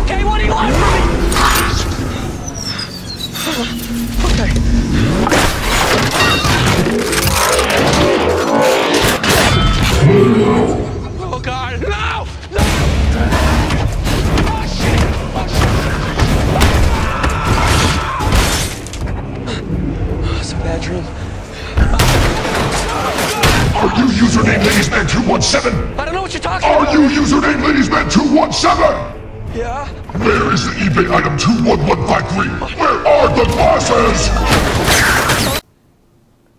Okay, what do you want from me? Okay. Oh, God, no! No! Oh, shit! Oh, shit! It's a bad dream. Are you username LadiesMan217? I don't know what you're talking about. Are you username LadiesMan217? Yeah? Where is the eBay item 21153? Where are the bosses?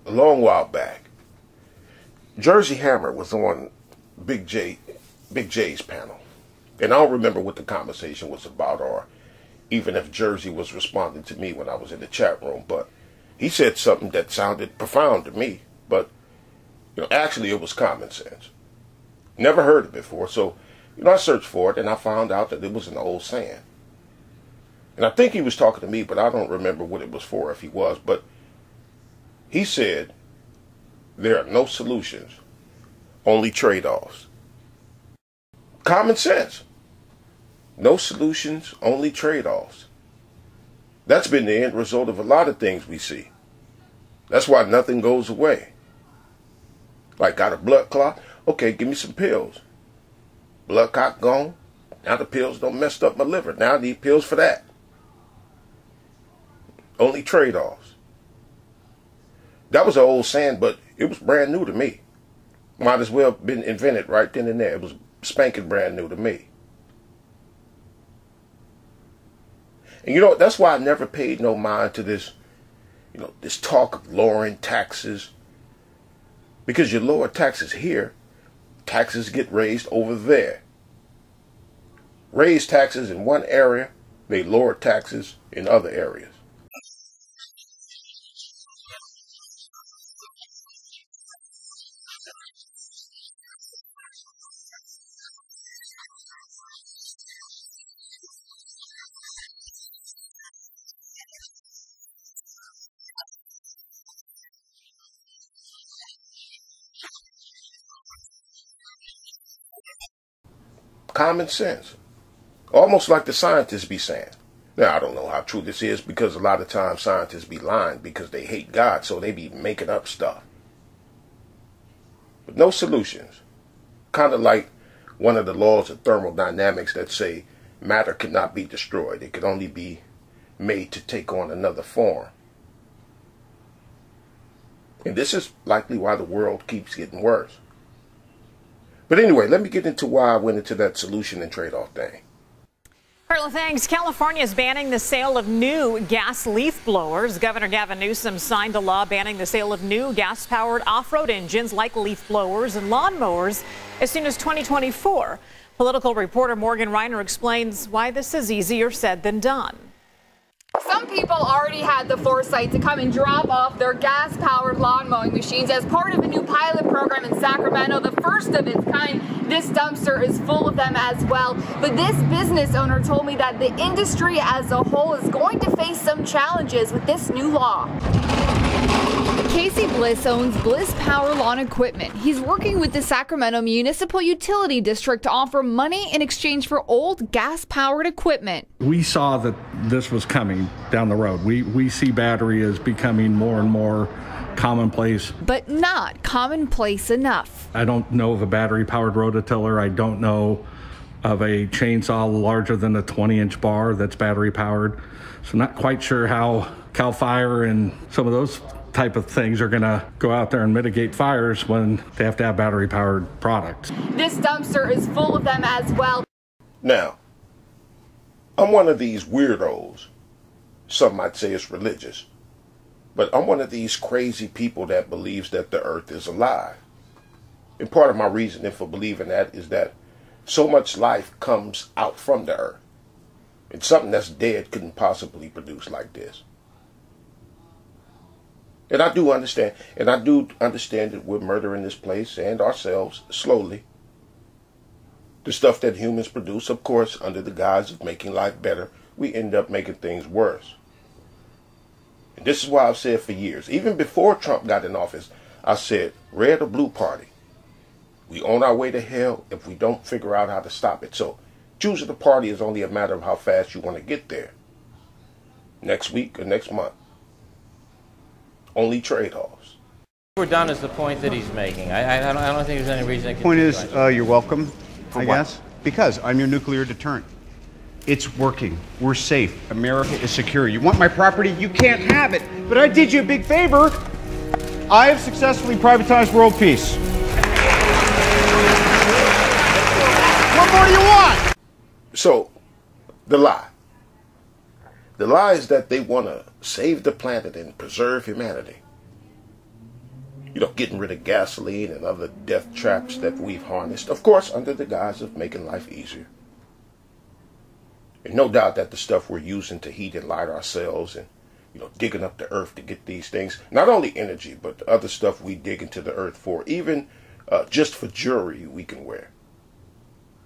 A long while back, Jersey Hammer was on Big J's panel. And I don't remember what the conversation was about, or even if Jersey was responding to me when I was in the chat room, but he said something that sounded profound to me, but actually it was common sense. Never heard it before, so I searched for it and I found out that it was an old saying. And I think he was talking to me, but I don't remember what it was for if he was, but he said, there are no solutions, only trade-offs. Common sense. No solutions, only trade-offs. That's been the end result of a lot of things we see. That's why nothing goes away. Like, got a blood clot? Okay, give me some pills. Blood clot gone. Now the pills don't mess up my liver. Now I need pills for that. Only trade-offs. That was an old saying, but it was brand new to me. Might as well have been invented right then and there. It was spanking brand new to me. And that's why I never paid no mind to this, this talk of lowering taxes. Because you lower taxes here, taxes get raised over there. Raise taxes in one area, they lower taxes in other areas. Common sense. Almost like the scientists be saying. Now, I don't know how true this is, because a lot of times scientists be lying because they hate God, so they be making up stuff. But no solutions. Kind of like one of the laws of thermodynamics that say matter cannot be destroyed. It can only be made to take on another form. And this is likely why the world keeps getting worse. But anyway, let me get into why I went into that solution and trade-off thing. Well, thanks. California is banning the sale of new gas leaf blowers. Governor Gavin Newsome signed a law banning the sale of new gas-powered off-road engines like leaf blowers and lawnmowers as soon as 2024. Political reporter Morgan Reiner explains why this is easier said than done. Some people already had the foresight to come and drop off their gas-powered lawn mowing machines as part of a new pilot program in Sacramento, the first of its kind. This dumpster is full of them as well. But this business owner told me that the industry as a whole is going to face some challenges with this new law. Casey Bliss owns Bliss Power Lawn Equipment. He's working with the Sacramento Municipal Utility District to offer money in exchange for old gas-powered equipment. We saw that this was coming down the road. We see battery as becoming more and more commonplace. But not commonplace enough. I don't know of a battery-powered rototiller. I don't know of a chainsaw larger than a 20-inch bar that's battery-powered. So not quite sure how CAL FIRE and some of those type of things are going to go out there and mitigate fires when they have to have battery-powered products. This dumpster is full of them as well. Now, I'm one of these weirdos. Some might say it's religious. But I'm one of these crazy people that believes that the earth is alive. And part of my reasoning for believing that is that so much life comes out from the earth. And something that's dead couldn't possibly produce like this. And I do understand that we're murdering this place and ourselves slowly. The stuff that humans produce, of course, under the guise of making life better, we end up making things worse. And this is why I've said for years, even before Trump got in office, I said, red or blue party, we on our way to hell if we don't figure out how to stop it. So Choosing a party is only a matter of how fast you want to get there. Next week or next month. Only trade-offs. We're done is the point that he's making. I don't think there's any reason. The point is, you're welcome, I what? guess, because I'm your nuclear deterrent. It's working. We're safe. America is secure. You want my property? You can't have it. But I did you a big favor. I have successfully privatized world peace. What more do you want? So, the lie. The lie is that they want to save the planet and preserve humanity. You know, getting rid of gasoline and other death traps that we've harnessed, of course, under the guise of making life easier. And no doubt that the stuff we're using to heat and light ourselves and, you know, digging up the earth to get these things, not only energy, but the other stuff we dig into the earth for, even just for jewelry we can wear.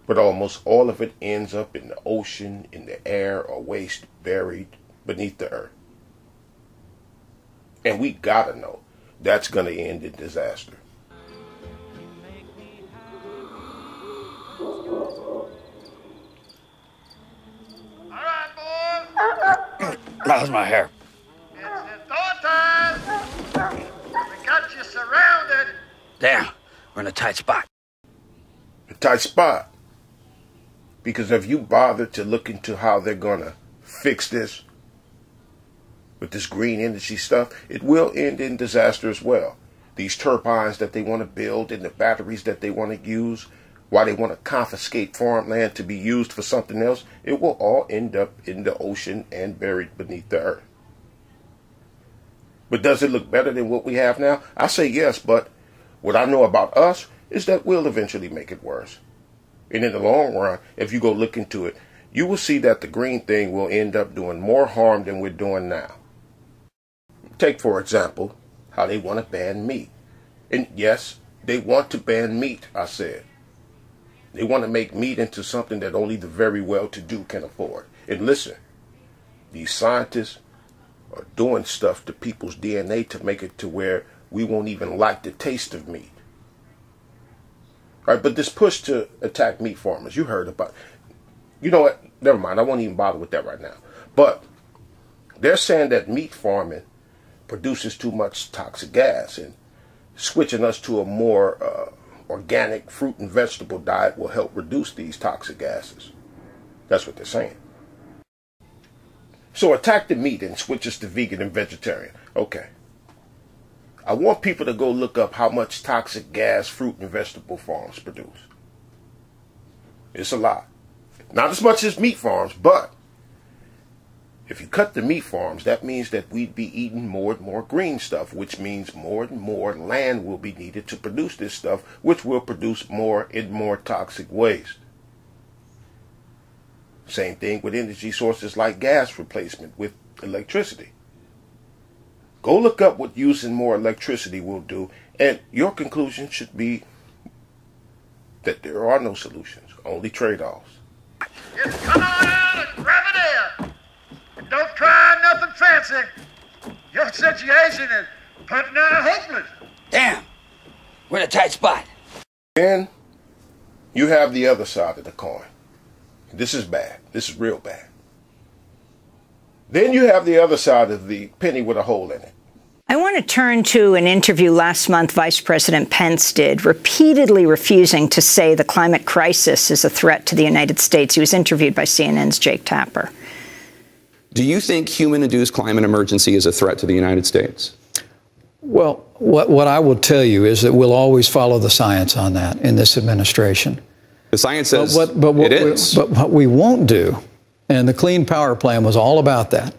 But almost all of it ends up in the ocean, in the air, or waste buried beneath the earth. And we gotta know that's gonna end in disaster. How's my hair? It's thought time. We got you surrounded. Damn, we're in a tight spot. A tight spot. Because if you bother to look into how they're gonna fix this with this green energy stuff, it will end in disaster as well. These turbines that they want to build and the batteries that they want to use, why they want to confiscate farmland to be used for something else, it will all end up in the ocean and buried beneath the earth. But does it look better than what we have now? I say yes, but what I know about us is that we'll eventually make it worse. And in the long run, if you go look into it, you will see that the green thing will end up doing more harm than we're doing now. Take, for example, how they want to ban meat. And yes, they want to ban meat, I said. They want to make meat into something that only the very well-to-do can afford. And listen, these scientists are doing stuff to people's DNA to make it to where we won't even like the taste of meat. All right, but this push to attack meat farmers, you heard about it. You know what? Never mind. I won't even bother with that right now. But they're saying that meat farming produces too much toxic gas, and switching us to a more organic fruit and vegetable diet will help reduce these toxic gases. That's what they're saying. So attack the meat and switch us to vegan and vegetarian. Okay. I want people to go look up how much toxic gas fruit and vegetable farms produce. It's a lot. Not as much as meat farms, but if you cut the meat farms, that means that we'd be eating more and more green stuff, which means more and more land will be needed to produce this stuff, which will produce more and more toxic waste. Same thing with energy sources like gas replacement with electricity. Go look up what using more electricity will do, and your conclusion should be that there are no solutions, only trade-offs. Just come on out and grab it in. And don't try nothing fancy. Your situation is pretty nigh hopeless. Damn, we're in a tight spot. Then you have the other side of the coin. This is bad. This is real bad. Then you have the other side of the penny with a hole in it. I want to turn to an interview last month Vice President Pence did, repeatedly refusing to say the climate crisis is a threat to the United States. He was interviewed by CNN's Jake Tapper. Do you think human-induced climate emergency is a threat to the United States? Well, what I will tell you is that we'll always follow the science on that in this administration. The science says it is. But what we won't do, and the Clean Power Plan was all about that,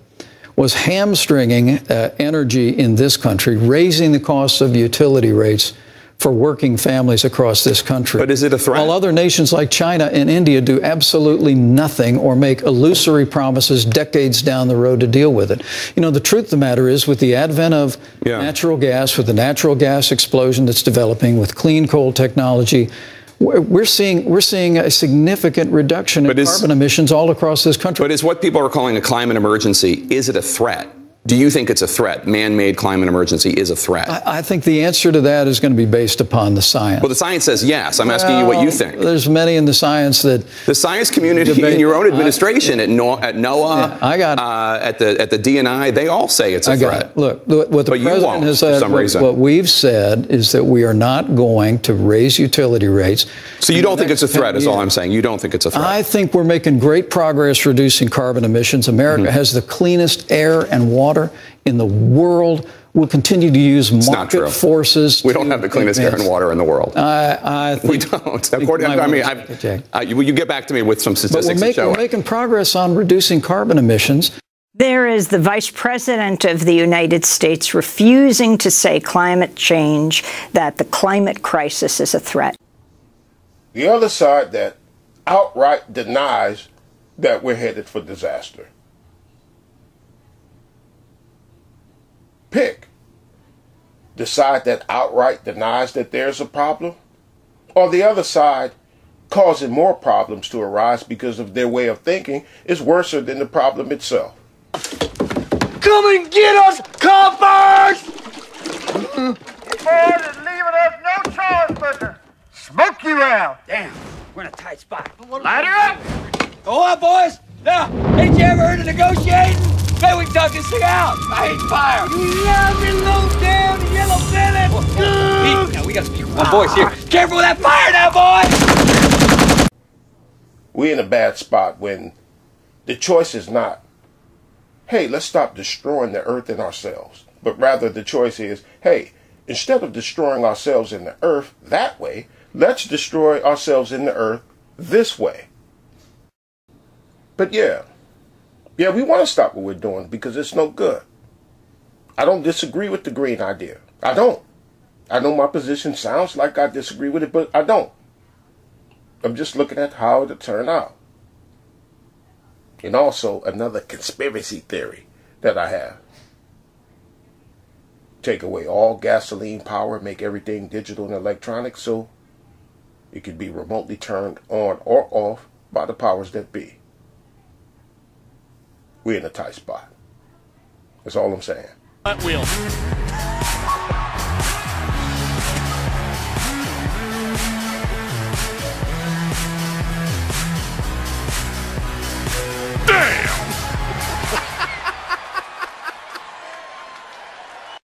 was hamstringing energy in this country, raising the costs of utility rates for working families across this country. But is it a threat? While other nations like China and India do absolutely nothing or make illusory promises decades down the road to deal with it. You know, the truth of the matter is, with the advent of natural gas, with the natural gas explosion that's developing, with clean coal technology, we're seeing a significant reduction in carbon emissions all across this country. But is what people are calling a climate emergency, is it a threat? Do you think it's a threat? Man-made climate emergency is a threat. I think the answer to that is going to be based upon the science. Well, the science says yes. I'm asking you what you think. There's many in the science that the science community in your own administration at NOAA, at the DNI, they all say it's a threat. Look, what the president has said, what we've said is that we are not going to raise utility rates. So you don't think it's a threat? Is all I'm saying. You don't think it's a threat? I think we're making great progress reducing carbon emissions. America has the cleanest air and water in the world. We'll continue to use market forces. We don't have the cleanest air and water in the world. I think we don't. You get back to me with some statistics. But we're making progress on reducing carbon emissions. There is the Vice President of the United States refusing to say climate change, that the climate crisis is a threat. The other side that outright denies that we're headed for disaster. Pick. The side that outright denies that there's a problem, or the other side causing more problems to arise because of their way of thinking is worse than the problem itself. Come and get us, coppers! The boys is leaving us no choice but to smoke you out. Damn, we're in a tight spot. Light her up! Go on, boys. Now, ain't you ever heard of negotiating? Maybe we can talk this thing out. I hate fire. You love me low down, yellow belly. Now, we got some people. One boys here. Careful with that fire now, boys! We're in a bad spot when the choice is not, hey, let's stop destroying the earth and ourselves. But rather the choice is, hey, instead of destroying ourselves in the earth that way, let's destroy ourselves in the earth this way. But yeah, we want to stop what we're doing because it's no good. I don't disagree with the green idea. I don't. I know my position sounds like I disagree with it, but I don't. I'm just looking at how it'll turn out. And also another conspiracy theory that I have. Take away all gasoline power, make everything digital and electronic so it could be remotely turned on or off by the powers that be. We're in a tight spot. That's all I'm saying. Wheel.